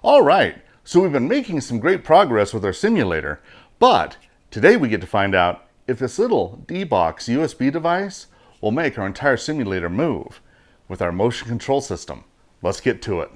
All right, so we've been making some great progress with our simulator, but today we get to find out if this little DBox USB device will make our entire simulator move with our motion control system. Let's get to it.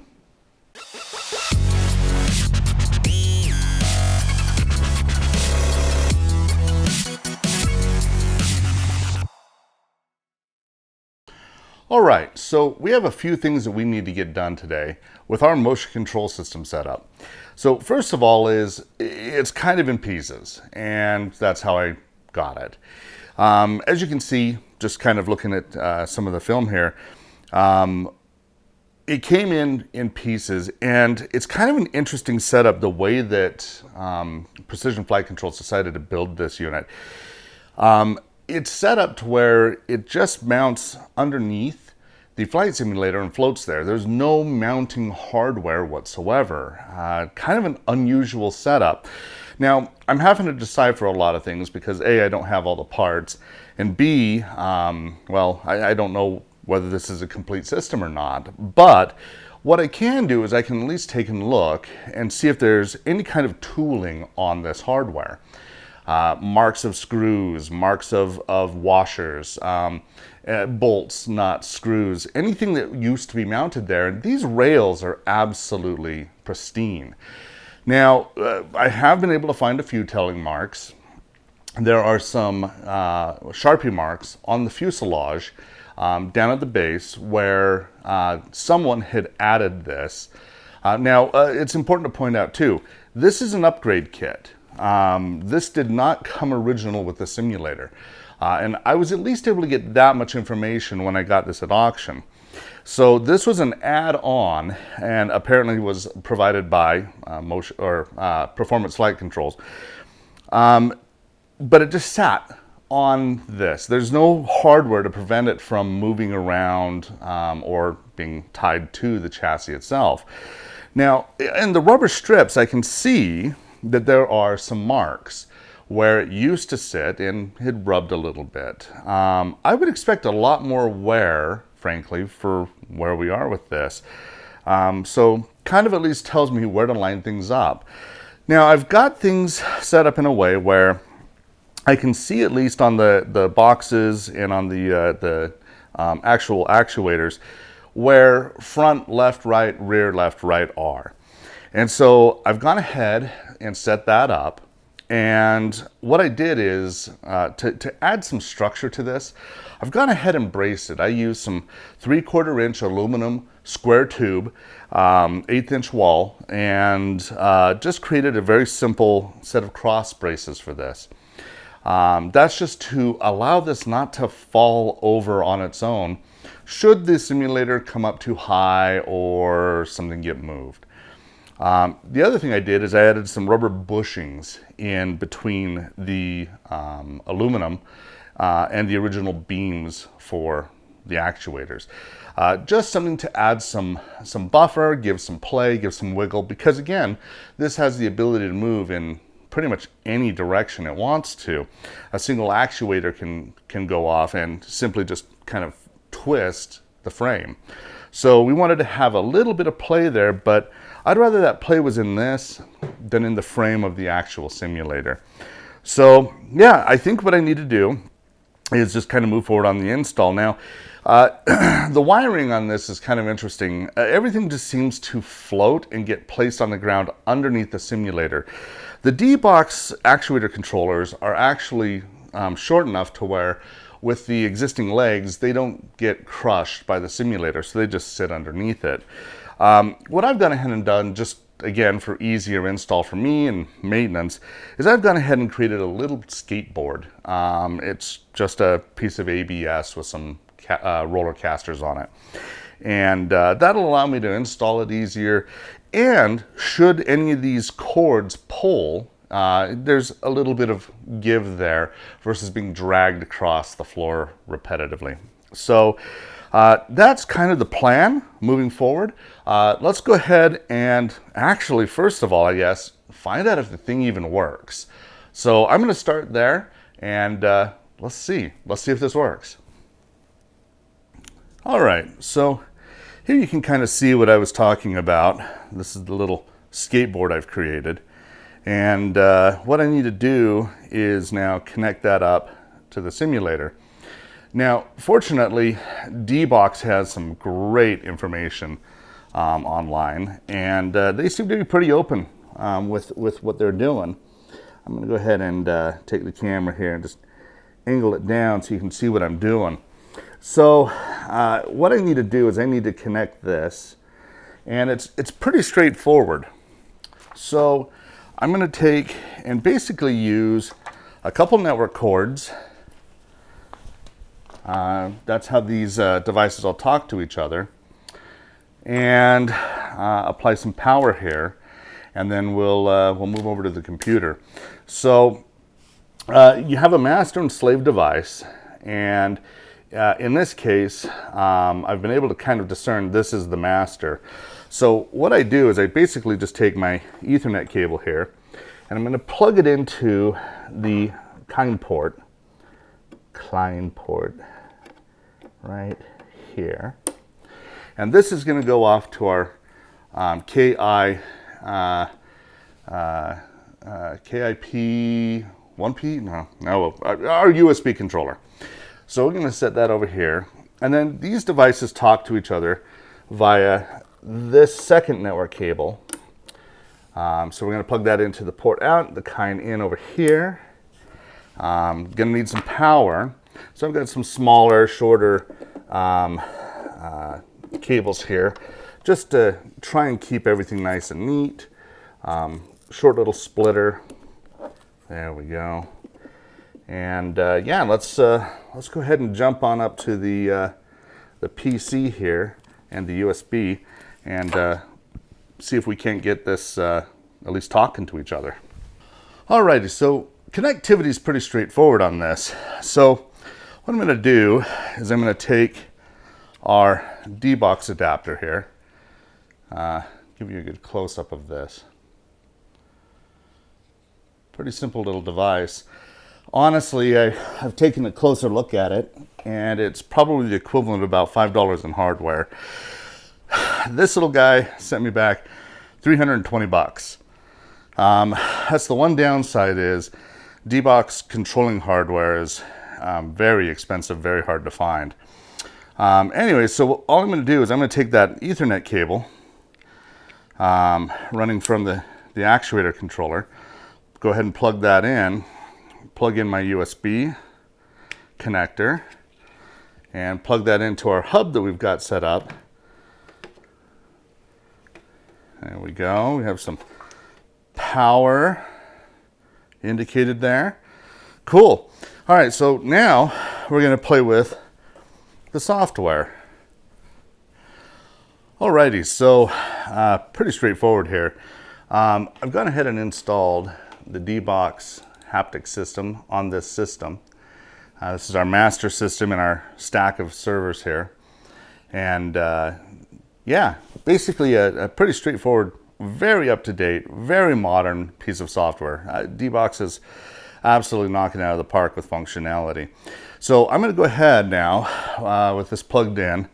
All right, so we have a few things that we need to get done today with our motion control system setup. So first of all it's kind of in pieces, and that's how I got it. As you can see, just kind of looking at some of the film here, it came in pieces, and it's kind of an interesting setup the way that Precision Flight Controls decided to build this unit. It's set up to where it just mounts underneath the flight simulator and floats there. There's no mounting hardware whatsoever. Kind of an unusual setup. Now, I'm having to decipher a lot of things because A, I don't have all the parts, and B, well, I don't know whether this is a complete system or not. But what I can do is I can at least take a look and see if there's any kind of tooling on this hardware. Marks of screws, marks of washers, bolts, nuts, screws, anything that used to be mounted there. These rails are absolutely pristine. Now, I have been able to find a few telling marks. There are some Sharpie marks on the fuselage down at the base where someone had added this. Now, it's important to point out too, this is an upgrade kit. This did not come original with the simulator. And I was at least able to get that much information when I got this at auction. So this was an add-on and apparently was provided by Performance Flight Controls. But it just sat on this. There's no hardware to prevent it from moving around or being tied to the chassis itself. Now, in the rubber strips, I can see that there are some marks where it used to sit and had rubbed a little bit. I would expect a lot more wear, frankly, for where we are with this. So kind of at least tells me where to line things up. Now, I've got things set up in a way where I can see, at least on the boxes and on the actual actuators, where front, left, right, rear, left, right are. And so I've gone ahead and set that up. And what I did is, to add some structure to this, I've gone ahead and braced it. I used some 3/4 inch aluminum square tube, 1/8 inch wall, and just created a very simple set of cross braces for this. That's just to allow this not to fall over on its own should the simulator come up too high or something get moved. The other thing I did is I added some rubber bushings in between the aluminum and the original beams for the actuators. Just something to add some buffer, give some play, give some wiggle, because again, this has the ability to move in pretty much any direction it wants to. A single actuator can go off and simply just kind of twist the frame. So we wanted to have a little bit of play there, but I'd rather that play was in this than in the frame of the actual simulator. So yeah, I think what I need to do is just kind of move forward on the install. Now, the wiring on this is kind of interesting. Everything just seems to float and get placed on the ground underneath the simulator. The DBox actuator controllers are actually short enough to where with the existing legs, they don't get crushed by the simulator, so they just sit underneath it. What I've gone ahead and done, just again for easier install for me and maintenance, is I've gone ahead and created a little skateboard. It's just a piece of ABS with some roller casters on it. And that'll allow me to install it easier. And should any of these cords pull, there's a little bit of give there versus being dragged across the floor repetitively. So that's kind of the plan moving forward. Let's go ahead and actually, first of all, I guess, find out if the thing even works. So I'm going to start there and let's see if this works. All right, so here you can kind of see what I was talking about. This is the little skateboard I've created. And what I need to do is now connect that up to the simulator. Now, fortunately, DBox has some great information online, and they seem to be pretty open with what they're doing. I'm going to go ahead and take the camera here and just angle it down so you can see what I'm doing. So what I need to do is I need to connect this, and it's pretty straightforward. So I'm going to take and basically use a couple network cords. That's how these devices all talk to each other, and apply some power here, and then we'll move over to the computer. So you have a master and slave device, and in this case, I've been able to kind of discern this is the master. So what I do is I basically just take my Ethernet cable here, and I'm going to plug it into the client port right here. And this is going to go off to our KIP 1P? No, our USB controller. So we're going to set that over here. And then these devices talk to each other via this second network cable. So we're going to plug that into the port out, the kind in over here. Going to need some power. So I've got some smaller, shorter cables here, just to try and keep everything nice and neat. Short little splitter. There we go. And yeah, let's go ahead and jump on up to the PC here and the USB, and see if we can't get this at least talking to each other. Alrighty, so connectivity is pretty straightforward on this. So what I'm going to do is I'm going to take our DBox adapter here. Give you a good close-up of this. Pretty simple little device. Honestly, I've taken a closer look at it, and it's probably the equivalent of about $5 in hardware. This little guy sent me back 320 bucks. That's the one downside is DBox controlling hardware is very expensive, very hard to find. Anyway, so all I'm going to do is I'm going to take that Ethernet cable running from the actuator controller, go ahead and plug that in, plug in my USB connector, and plug that into our hub that we've got set up. There we go. We have some power indicated there. Cool. All right, so now we're going to play with the software. Alrighty, so pretty straightforward here. I've gone ahead and installed the DBox haptic system on this system. This is our master system in our stack of servers here. And yeah, basically a pretty straightforward, very up-to-date, very modern piece of software. DBox is absolutely knocking it out of the park with functionality. So I'm going to go ahead now with this plugged in.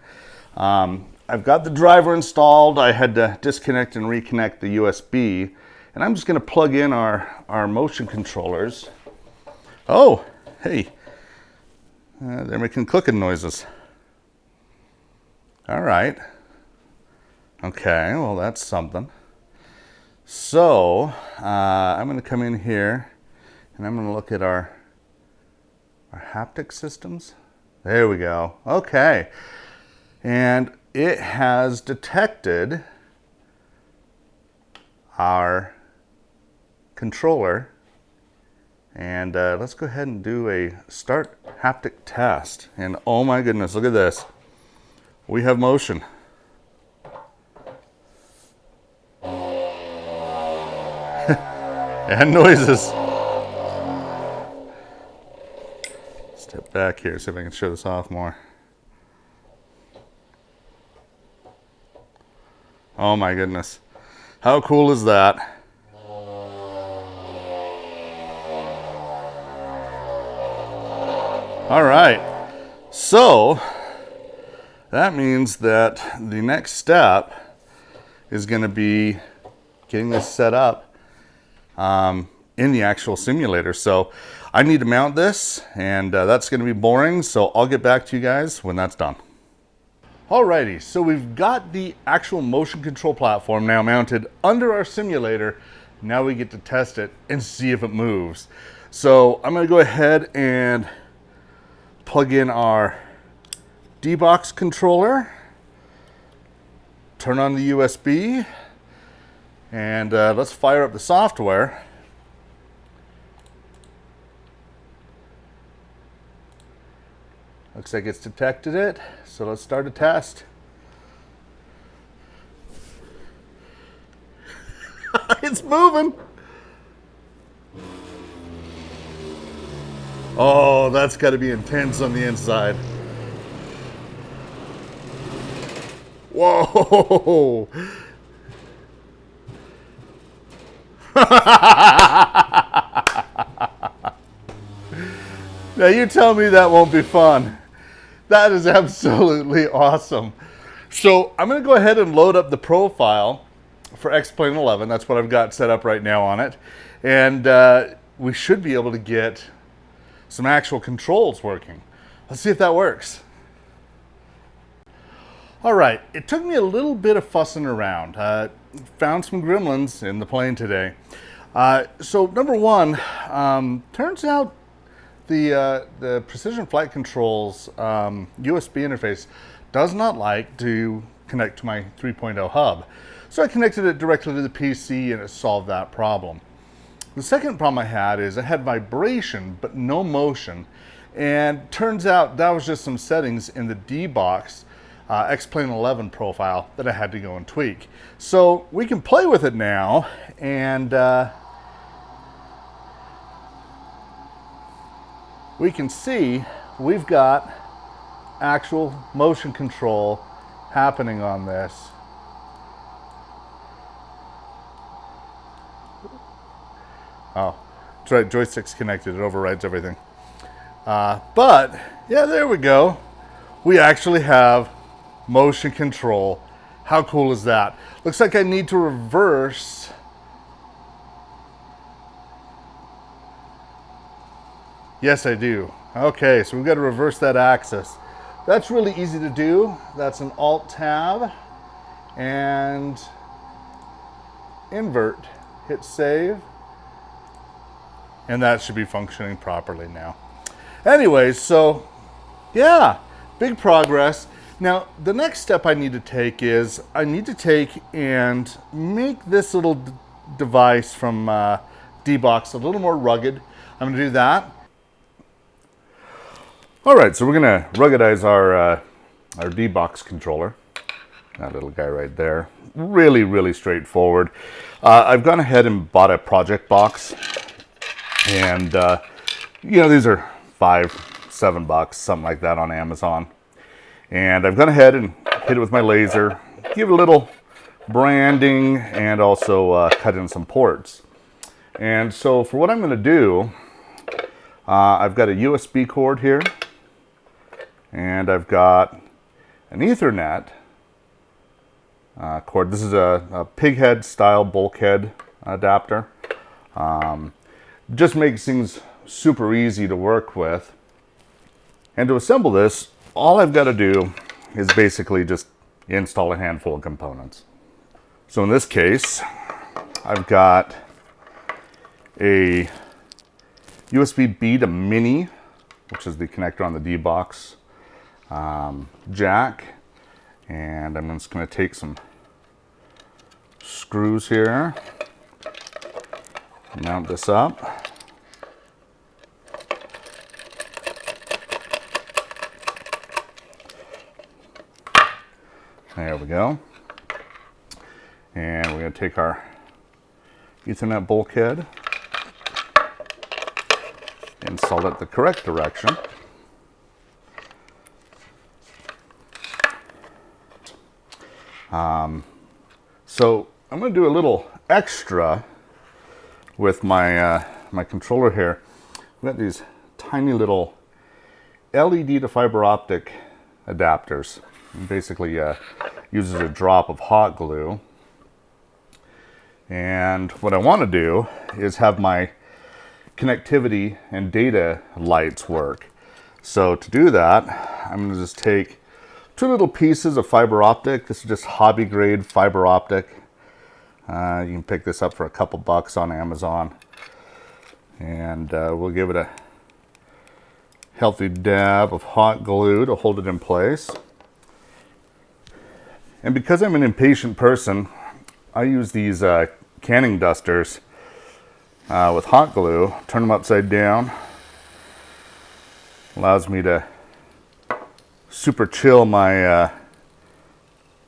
I've got the driver installed. I had to disconnect and reconnect the USB. And I'm just going to plug in our motion controllers. Oh, hey, they're making clicking noises. All right. Okay, well, that's something. So I'm going to come in here, and I'm going to look at our haptic systems. There we go. Okay. And it has detected our controller. And let's go ahead and do a start haptic test. And oh my goodness, look at this. We have motion. And noises. Step back here, see if I can show this off more. Oh my goodness. How cool is that? All right. So that means that the next step is going to be getting this set up in the actual simulator. So I need to mount this, and that's going to be boring, so I'll get back to you guys when that's done. Alrighty, so we've got the actual motion control platform now mounted under our simulator. Now we get to test it and see if it moves. So I'm going to go ahead and plug in our DBox controller, turn on the USB, and let's fire up the software. Looks like it's detected it, so let's start a test. It's moving. Oh, that's got to be intense on the inside. Whoa. Now you tell me that won't be fun. That is absolutely awesome. So I'm going to go ahead and load up the profile for X-Plane 11. That's what I've got set up right now on it. And we should be able to get some actual controls working. Let's see if that works. All right, it took me a little bit of fussing around. Found some gremlins in the plane today. So number one, turns out the Precision Flight Controls USB interface does not like to connect to my 3.0 hub. So I connected it directly to the PC and it solved that problem. The second problem I had is I had vibration but no motion, and turns out that was just some settings in the DBox X-Plane 11 profile that I had to go and tweak. So we can play with it now, and we can see we've got actual motion control happening on this. Oh, that's right, joystick's connected, it overrides everything. But, yeah, there we go. We actually have motion control. How cool is that? Looks like I need to reverse. Yes, I do. Okay, so we've got to reverse that axis. That's really easy to do. That's an Alt-Tab and invert. Hit save. And that should be functioning properly now. Anyways, so yeah, big progress. Now, the next step I need to take is I need to take and make this little device from DBox a little more rugged. I'm going to do that. All right, so we're going to ruggedize our DBox controller. That little guy right there. Really, really straightforward. I've gone ahead and bought a project box. And, you know, these are $5-7, something like that on Amazon. And I've gone ahead and hit it with my laser, give it a little branding, and also cut in some ports. And so for what I'm going to do, I've got a USB cord here, and I've got an Ethernet cord. This is a pighead style bulkhead adapter. Just makes things super easy to work with. And to assemble this, all I've got to do is basically just install a handful of components. So in this case, I've got a USB-B to Mini, which is the connector on the DBox jack. And I'm just going to take some screws here, mount this up. There we go. And we're going to take our Ethernet bulkhead, install it the correct direction. So I'm going to do a little extra with my my controller here. I've got these tiny little LED to fiber optic adapters. It basically uses a drop of hot glue, And what I want to do is have my connectivity and data lights work. So to do that, I'm going to just take 2 little pieces of fiber optic. This is just hobby grade fiber optic. You can pick this up for a couple bucks on Amazon. And we'll give it a healthy dab of hot glue to hold it in place. And because I'm an impatient person, I use these canning dusters with hot glue. Turn them upside down. Allows me to super chill my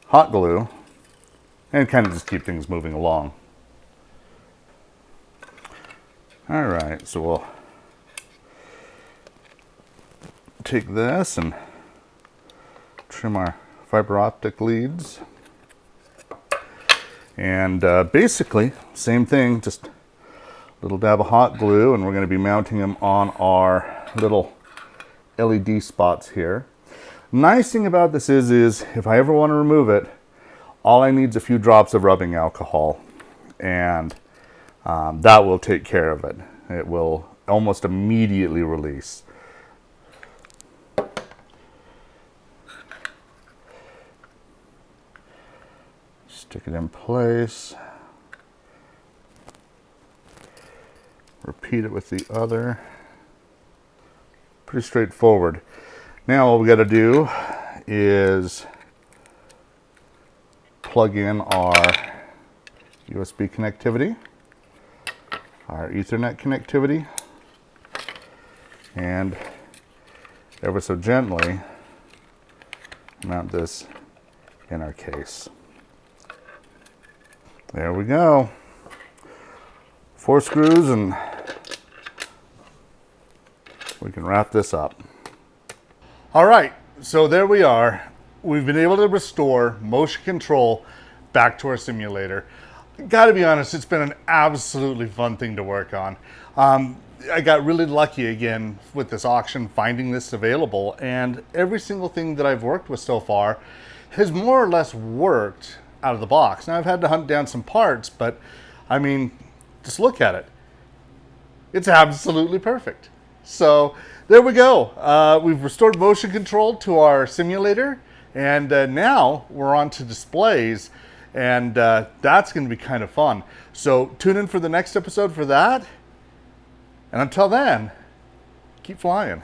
hot glue and kind of just keep things moving along. All right, so we'll take this and trim our fiber optic leads. And basically, same thing, just a little dab of hot glue, and we're going to be mounting them on our little LED spots here. Nice thing about this is if I ever want to remove it, all I need is a few drops of rubbing alcohol, and that will take care of it. It will almost immediately release. Stick it in place. Repeat it with the other. Pretty straightforward. Now all we got to do is plug in our USB connectivity, our Ethernet connectivity, and ever so gently mount this in our case. There we go. 4 screws and we can wrap this up. All right, so there we are. We've been able to restore motion control back to our simulator. Gotta be honest, it's been an absolutely fun thing to work on. I got really lucky again with this auction, finding this available, and every single thing that I've worked with so far has more or less worked out of the box. Now I've had to hunt down some parts, but I mean, just look at it. It's absolutely perfect. So there we go. We've restored motion control to our simulator, and now we're on to displays, and that's going to be kind of fun. So tune in for the next episode for that, and until then, keep flying.